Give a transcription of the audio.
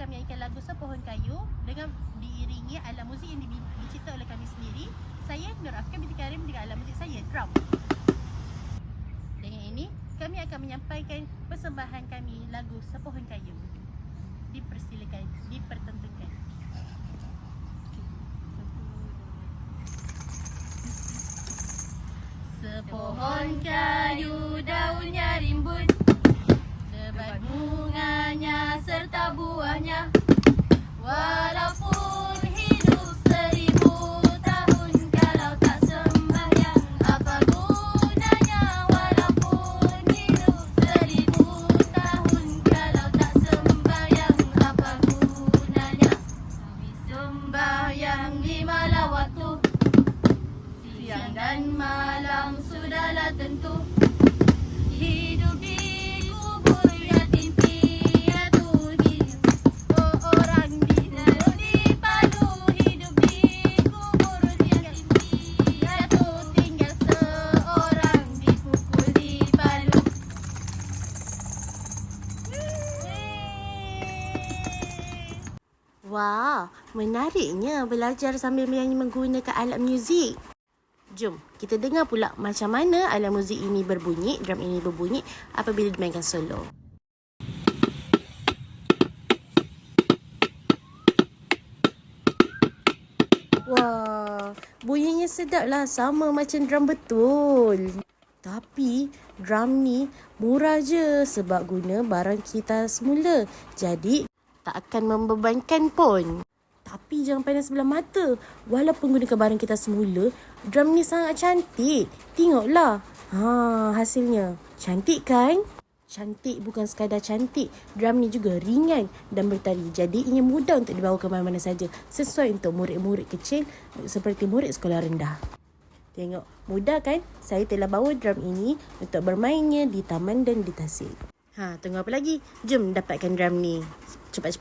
akan menyanyikan lagu Sepohon Kayu dengan diiringi ala muzik yang dicipta oleh kami sendiri. Saya Nur Afkan binti Karim dengan ala muzik saya, drum. Dengan ini, kami akan menyampaikan persembahan kami lagu Sepohon Kayu. Dipersilakan, dipertentukan. Sepohon kayu daunnya rimbun, lebat bunganya serta buahnya. Walaupun hidup 1000 tahun, kalau tak sembahyang apa gunanya? Walaupun hidup 1000 tahun, kalau tak sembahyang apa gunanya? Sembahyang 5 waktu, siang dan malam sudahlah tentu. Hidup di kubur yatim piatu, seorang di Palu. Hidup di kubur yatim piatu, tinggal seorang dipukul di Palu. Wah, menariknya belajar sambil menyanyi menggunakan alat muzik. Jom, kita dengar pula macam mana alat muzik ini berbunyi, drum ini berbunyi apabila dimainkan solo. Wah, bunyinya sedap lah, sama macam drum betul. Tapi drum ni murah je sebab guna barang kita semula. Jadi tak akan membebankan pun. Tapi jangan pandang sebelah mata. Walaupun gunakan barang kita semula, drum ni sangat cantik. Tengoklah. Hasilnya. Cantik kan? Cantik bukan sekadar cantik. Drum ni juga ringan dan bertali. Jadi ia mudah untuk dibawa ke mana-mana saja. Sesuai untuk murid-murid kecil seperti murid sekolah rendah. Tengok, mudah kan? Saya telah bawa drum ini untuk bermainnya di taman dan di tasik. Tunggu apa lagi? Jom dapatkan drum ni. Cepat.